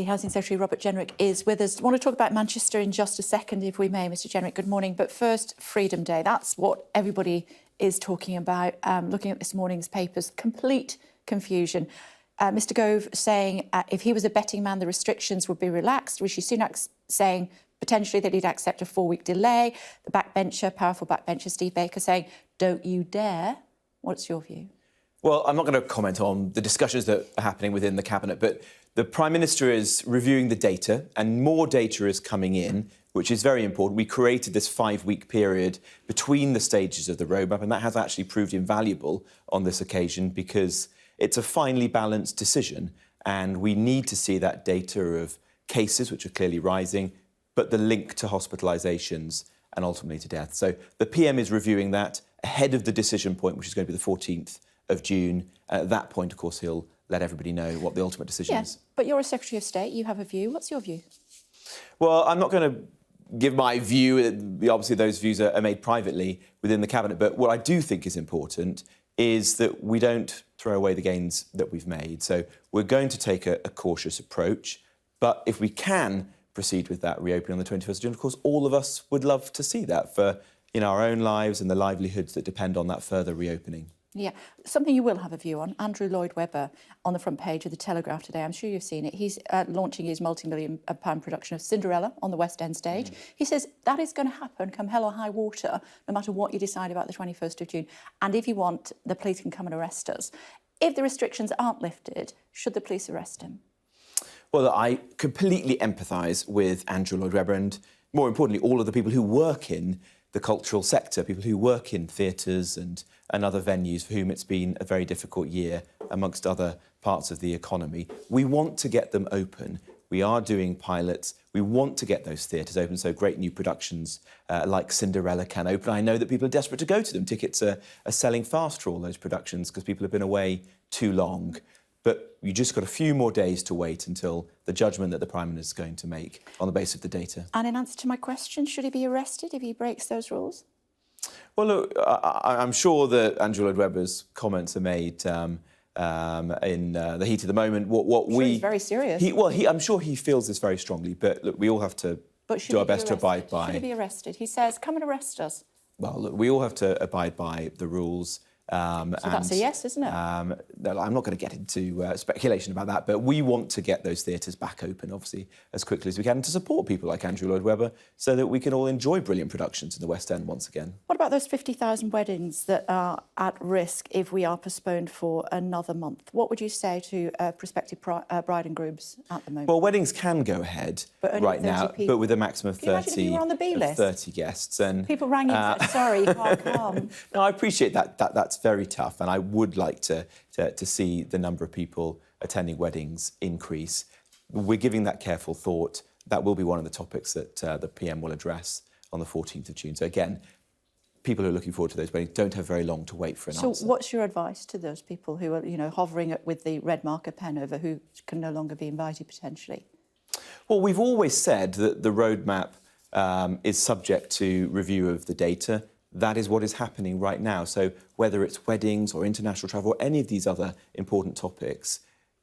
the Housing Secretary, Robert Jenrick, is with us. I want to talk about Manchester in just a second, if we may. Mr Jenrick, good morning. But first, Freedom Day. That's what everybody is talking about. Looking at this morning's papers, complete confusion. Mr Gove saying if he was a betting man, the restrictions would be relaxed. Rishi Sunak saying potentially that he'd accept a 4-week delay. The backbencher, powerful backbencher, Steve Baker saying, don't you dare. What's your view? Well, I'm not going to comment on the discussions that are happening within the Cabinet, but the Prime Minister is reviewing the data and more data is coming in, which is very important. We created this 5-week period between the stages of the roadmap, and that has actually proved invaluable on this occasion because it's a finely balanced decision, and we need to see that data of cases, which are clearly rising, but the link to hospitalisations and ultimately to death. So the PM is reviewing that ahead of the decision point, which is going to be the 14th of June. At that point, of course, he'll let everybody know what the ultimate decision is. But you're a Secretary of State, you have a view. What's your view? Well, I'm not going to give my view. Obviously, those views are made privately within the Cabinet. But what I do think is important is that we don't throw away the gains that we've made. So we're going to take a cautious approach. But if we can proceed with that reopening on the 21st of June, of course, all of us would love to see that for our own lives and the livelihoods that depend on that further reopening. Yeah, something you will have a view on. Andrew Lloyd Webber on the front page of the Telegraph today. I'm sure you've seen it. He's launching his multi-million-pound production of Cinderella on the West End stage. He says that is going to happen come hell or high water, no matter what you decide about the 21st of June. And if you want, the police can come and arrest us. If the restrictions aren't lifted, should the police arrest him? Well, I completely empathise with Andrew Lloyd Webber and, more importantly, all of the people who work in the cultural sector, people who work in theatres and other venues for whom it's been a very difficult year, amongst other parts of the economy. We want to get them open. We are doing pilots. We want to get those theatres open, so great new productions like Cinderella can open. I know that people are desperate to go to them. Tickets are selling fast for all those productions because people have been away too long. But you just got a few more days to wait until the judgment that the Prime Minister is going to make on the basis of the data. And in answer to my question, should he be arrested if he breaks those rules? Well, look, I'm sure that Andrew Lloyd Webber's comments are made in the heat of the moment. He's very serious. I'm sure he feels this very strongly, but look, we all have to do our best to abide by. Should he be arrested? He says, come and arrest us. Well, look, we all have to abide by the rules. So that's a yes, isn't it? I'm not going to get into speculation about that, but we want to get those theatres back open, obviously, as quickly as we can, and to support people like Andrew Lloyd Webber so that we can all enjoy brilliant productions in the West End once again. What about those 50,000 weddings that are at risk if we are postponed for another month? What would you say to prospective bride and grooms at the moment? Well, weddings can go ahead right now, but with a maximum of 30 guests. And people rang in and said, sorry, you can't come. No, I appreciate that. That's very tough, and I would like to see the number of people attending weddings increase. We're giving that careful thought. That will be one of the topics that the PM will address on the 14th of June. So again, people who are looking forward to those weddings don't have very long to wait for an answer. So what's your advice to those people who are, hovering with the red marker pen over who can no longer be invited potentially? Well, we've always said that the roadmap is subject to review of the data. That is what is happening right now. So whether it's weddings or international travel or any of these other important topics,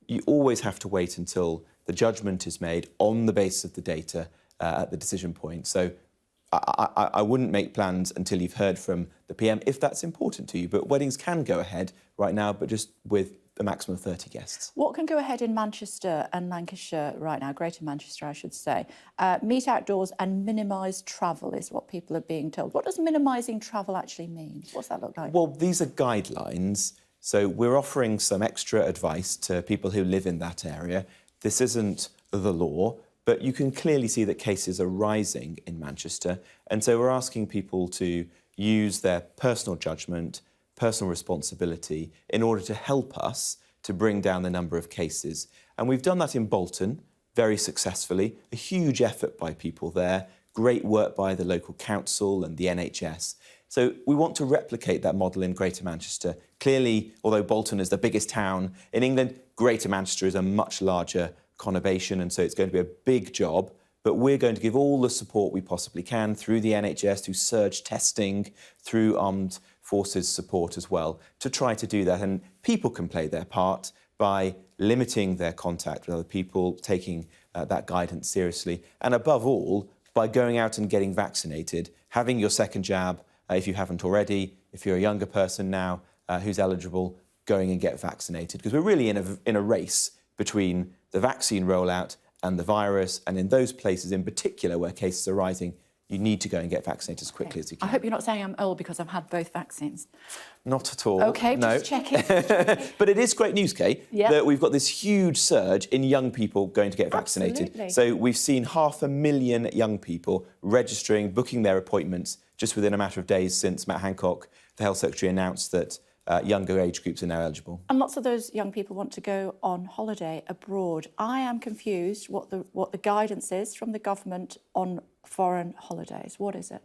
you always have to wait until the judgment is made on the basis of the data at the decision point. So I wouldn't make plans until you've heard from the PM if that's important to you. But weddings can go ahead right now, but just with a maximum of 30 guests. What can go ahead in Manchester and Lancashire right now, Greater Manchester, I should say? Meet outdoors and minimise travel is what people are being told. What does minimising travel actually mean? What's that look like? Well, these are guidelines. So we're offering some extra advice to people who live in that area. This isn't the law, but you can clearly see that cases are rising in Manchester. And so we're asking people to use their personal judgment, personal responsibility in order to help us to bring down the number of cases. And we've done that in Bolton very successfully, a huge effort by people there, great work by the local council and the NHS. So we want to replicate that model in Greater Manchester. Clearly, although Bolton is the biggest town in England, Greater Manchester is a much larger conurbation, and so it's going to be a big job. But we're going to give all the support we possibly can through the NHS, through surge testing, through armed forces support as well, to try to do that. And people can play their part by limiting their contact with other people, taking that guidance seriously, and above all, by going out and getting vaccinated, having your second jab if you haven't already, if you're a younger person now who's eligible, going and get vaccinated. Because we're really in a race between the vaccine rollout and the virus, and in those places in particular where cases are rising, you need to go and get vaccinated as quickly as you can. I hope you're not saying I'm old because I've had both vaccines. Not at all. OK, no. just checking. But it is great news, Kay, that we've got this huge surge in young people going to get vaccinated. Absolutely. So we've seen 500,000 young people registering, booking their appointments just within a matter of days since Matt Hancock, the Health Secretary, announced that younger age groups are now eligible. And lots of those young people want to go on holiday abroad. I am confused what the guidance is from the government on foreign holidays. What is it?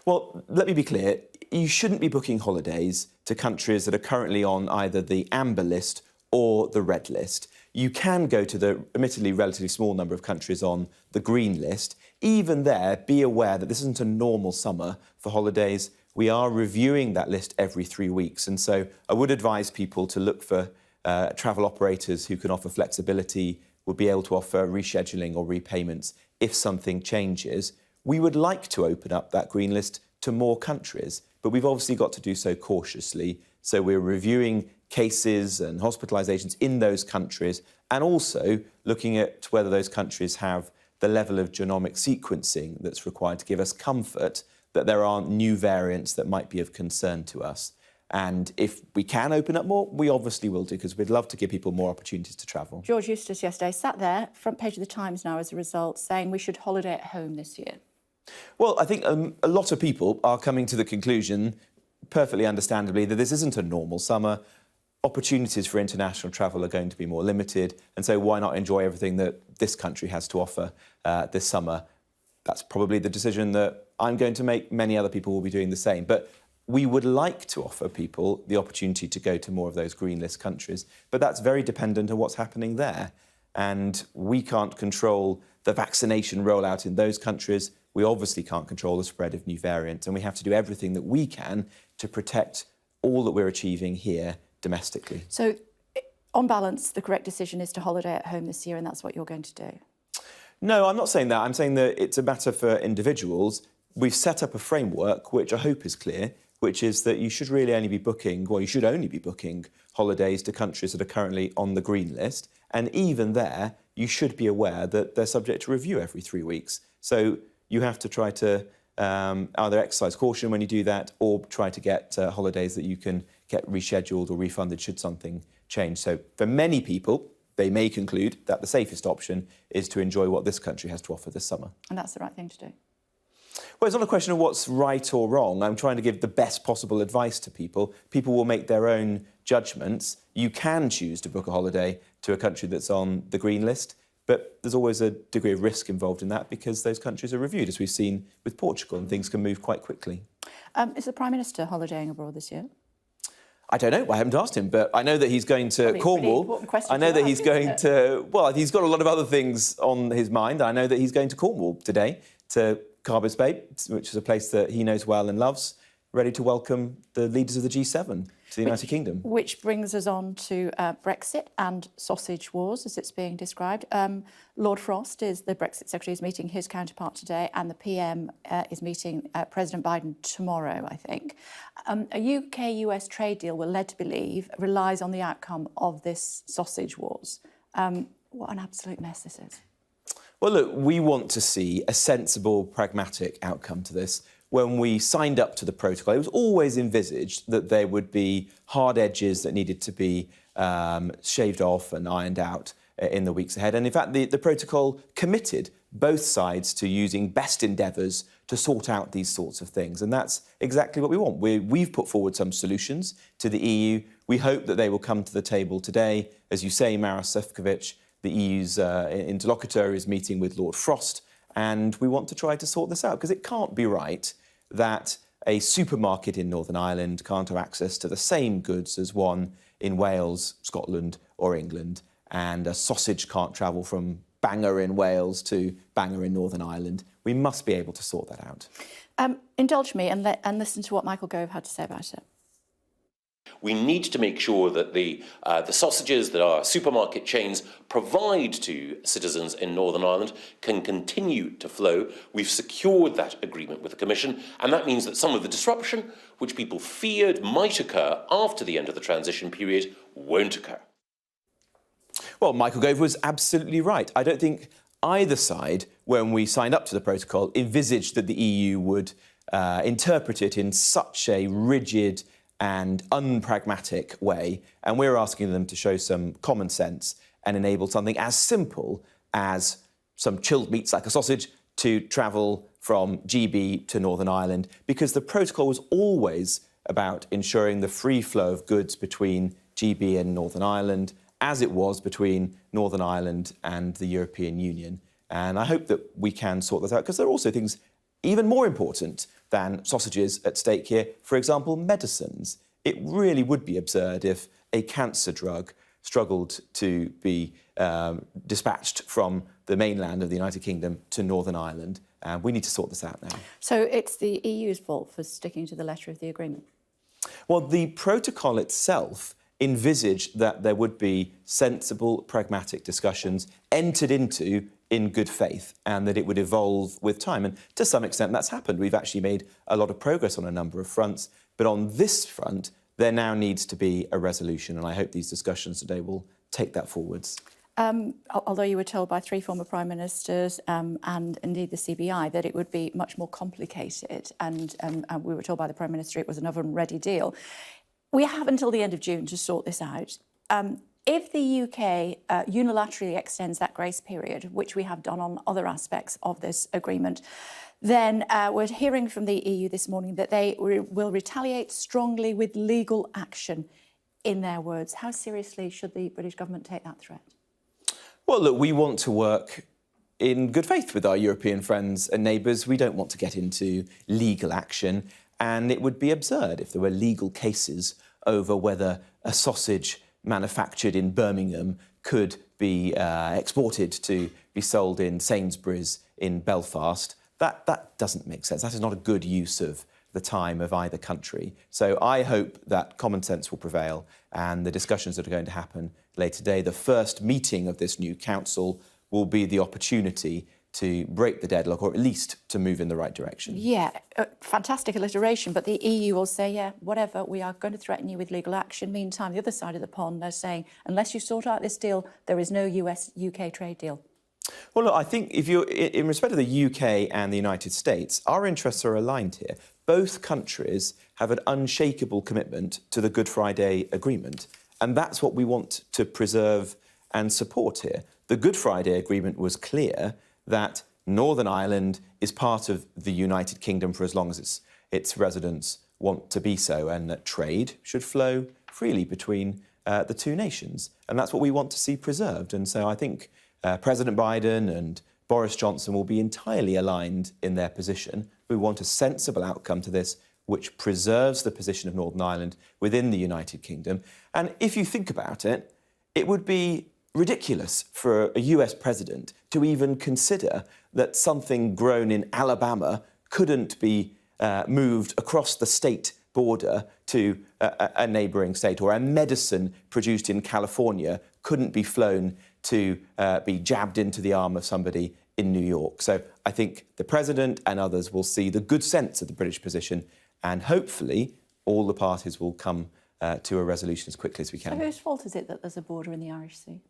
Well, let me be clear. You shouldn't be booking holidays to countries that are currently on either the amber list or the red list. You can go to the admittedly relatively small number of countries on the green list. Even there, be aware that this isn't a normal summer for holidays. We are reviewing that list every 3 weeks. And so I would advise people to look for travel operators who can offer flexibility, will be able to offer rescheduling or repayments if something changes. We would like to open up that green list to more countries, but we've obviously got to do so cautiously. So we're reviewing cases and hospitalisations in those countries, and also looking at whether those countries have the level of genomic sequencing that's required to give us comfort that there aren't new variants that might be of concern to us. And if we can open up more, we obviously will do, because we'd love to give people more opportunities to travel. George Eustace yesterday sat there, front page of the Times now as a result, saying we should holiday at home this year. Well, I think a lot of people are coming to the conclusion, perfectly understandably, that this isn't a normal summer. Opportunities for international travel are going to be more limited, and so why not enjoy everything that this country has to offer this summer? That's probably the decision that I'm going to make. Many other people will be doing the same. But we would like to offer people the opportunity to go to more of those green list countries, but that's very dependent on what's happening there. And we can't control the vaccination rollout in those countries. We obviously can't control the spread of new variants, and we have to do everything that we can to protect all that we're achieving here domestically. So, on balance, the correct decision is to holiday at home this year, and that's what you're going to do? No, I'm not saying that. I'm saying that it's a matter for individuals. We've set up a framework, which I hope is clear, which is that you should really only be booking, well, you should only be booking holidays to countries that are currently on the green list. And even there, you should be aware that they're subject to review every 3 weeks. So you have to try to either exercise caution when you do that, or try to get holidays that you can get rescheduled or refunded should something change. So for many people, they may conclude that the safest option is to enjoy what this country has to offer this summer. And that's the right thing to do? Well, it's not a question of what's right or wrong. I'm trying to give the best possible advice to people. People will make their own judgments. You can choose to book a holiday to a country that's on the green list, but there's always a degree of risk involved in that because those countries are reviewed, as we've seen with Portugal, and things can move quite quickly. Is the Prime Minister holidaying abroad this year? I don't know. I haven't asked him, but I know that he's going to Cornwall. I know that he's going to... Well, he's got a lot of other things on his mind. I know that he's going to Cornwall today to Carbis Bay, which is a place that he knows well and loves, ready to welcome the leaders of the G7 to the United Kingdom. Which brings us on to Brexit and sausage wars, as it's being described. Lord Frost, the Brexit Secretary, is meeting his counterpart today, and the PM is meeting President Biden tomorrow, I think. A UK-US trade deal, we're led to believe, relies on the outcome of this sausage wars. What an absolute mess this is. Well, look, we want to see a sensible, pragmatic outcome to this. When we signed up to the protocol, it was always envisaged that there would be hard edges that needed to be shaved off and ironed out in the weeks ahead. And in fact, the protocol committed both sides to using best endeavours to sort out these sorts of things. And that's exactly what we want. We've put forward some solutions to the EU. We hope that they will come to the table today. As you say, Maros Sefcovic, the EU's interlocutor, is meeting with Lord Frost. And we want to try to sort this out, because it can't be right that a supermarket in Northern Ireland can't have access to the same goods as one in Wales, Scotland or England, and a sausage can't travel from Bangor in Wales to Bangor in Northern Ireland. We must be able to sort that out. Indulge me and listen to what Michael Gove had to say about it. We need to make sure that the sausages that our supermarket chains provide to citizens in Northern Ireland can continue to flow. We've secured that agreement with the Commission, and that means that some of the disruption which people feared might occur after the end of the transition period won't occur. Well, Michael Gove was absolutely right. I don't think either side, when we signed up to the protocol, envisaged that the EU would interpret it in such a rigid and unpragmatic way. And we're asking them to show some common sense and enable something as simple as some chilled meats like a sausage to travel from GB to Northern Ireland, because the protocol was always about ensuring the free flow of goods between GB and Northern Ireland, as it was between Northern Ireland and the European Union. And I hope that we can sort this out, because there are also things even more important than sausages at stake here. For example, medicines. It really would be absurd if a cancer drug struggled to be dispatched from the mainland of the United Kingdom to Northern Ireland. We need to sort this out now. So it's the EU's fault for sticking to the letter of the agreement? Well, the protocol itself envisaged that there would be sensible, pragmatic discussions entered into in good faith, and that it would evolve with time. And to some extent, that's happened. We've actually made a lot of progress on a number of fronts. But on this front, there now needs to be a resolution, and I hope these discussions today will take that forwards. Although you were told by 3 former Prime Ministers and indeed the CBI that it would be much more complicated, and we were told by the Prime Minister it was an oven-ready deal, we have until the end of June to sort this out. If the UK unilaterally extends that grace period, which we have done on other aspects of this agreement, then we're hearing from the EU this morning that they will retaliate strongly with legal action, in their words. How seriously should the British government take that threat? Well, look, we want to work in good faith with our European friends and neighbours. We don't want to get into legal action, and it would be absurd if there were legal cases over whether a sausage manufactured in Birmingham could be exported to be sold in Sainsbury's in Belfast. That doesn't make sense. That is not a good use of the time of either country. So I hope that common sense will prevail, and the discussions that are going to happen later today, the first meeting of this new council, will be the opportunity to break the deadlock, or at least to move in the right direction. Yeah, fantastic alliteration, but the EU will say, yeah, whatever, we are going to threaten you with legal action. Meantime, the other side of the pond, they're saying, unless you sort out this deal, there is no US-UK trade deal. Well, look, I think if you're in respect of the UK and the United States, our interests are aligned here. Both countries have an unshakable commitment to the Good Friday Agreement, and that's what we want to preserve and support here. The Good Friday Agreement was clear that Northern Ireland is part of the United Kingdom for as long as its residents want to be so, and that trade should flow freely between the two nations. And that's what we want to see preserved. And so I think President Biden and Boris Johnson will be entirely aligned in their position. We want a sensible outcome to this, which preserves the position of Northern Ireland within the United Kingdom. And if you think about it, it would be ridiculous for a US president to even consider that something grown in Alabama couldn't be moved across the state border to a neighbouring state, or a medicine produced in California couldn't be flown to be jabbed into the arm of somebody in New York. So I think the President and others will see the good sense of the British position, and hopefully all the parties will come to a resolution as quickly as we can. So whose fault is it that there's a border in the Irish Sea?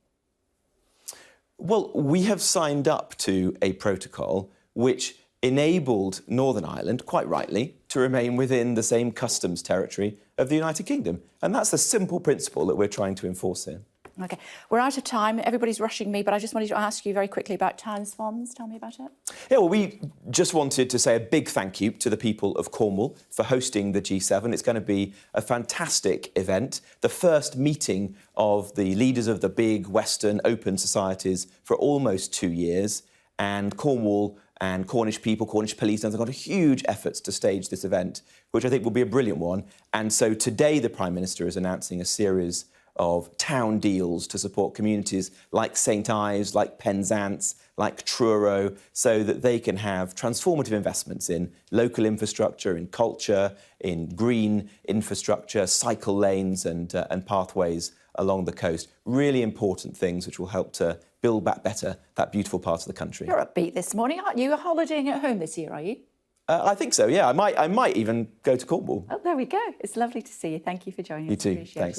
Well, we have signed up to a protocol which enabled Northern Ireland, quite rightly, to remain within the same customs territory of the United Kingdom. And that's the simple principle that we're trying to enforce here. OK, we're out of time. Everybody's rushing me, but I just wanted to ask you very quickly about Times Funds. Tell me about it. Yeah, well, we just wanted to say a big thank you to the people of Cornwall for hosting the G7. It's going to be a fantastic event, the first meeting of the leaders of the big Western open societies for almost 2 years. And Cornwall and Cornish people, Cornish police, have got a huge efforts to stage this event, which I think will be a brilliant one. And so today the Prime Minister is announcing a series of town deals to support communities like St Ives, like Penzance, like Truro, so that they can have transformative investments in local infrastructure, in culture, in green infrastructure, cycle lanes and pathways along the coast. Really important things which will help to build back better that beautiful part of the country. You're upbeat this morning, aren't you? You're holidaying at home this year, are you? I think so, yeah. I might even go to Cornwall. Oh, there we go. It's lovely to see you. Thank you for joining us. You too. Appreciate Thanks. it.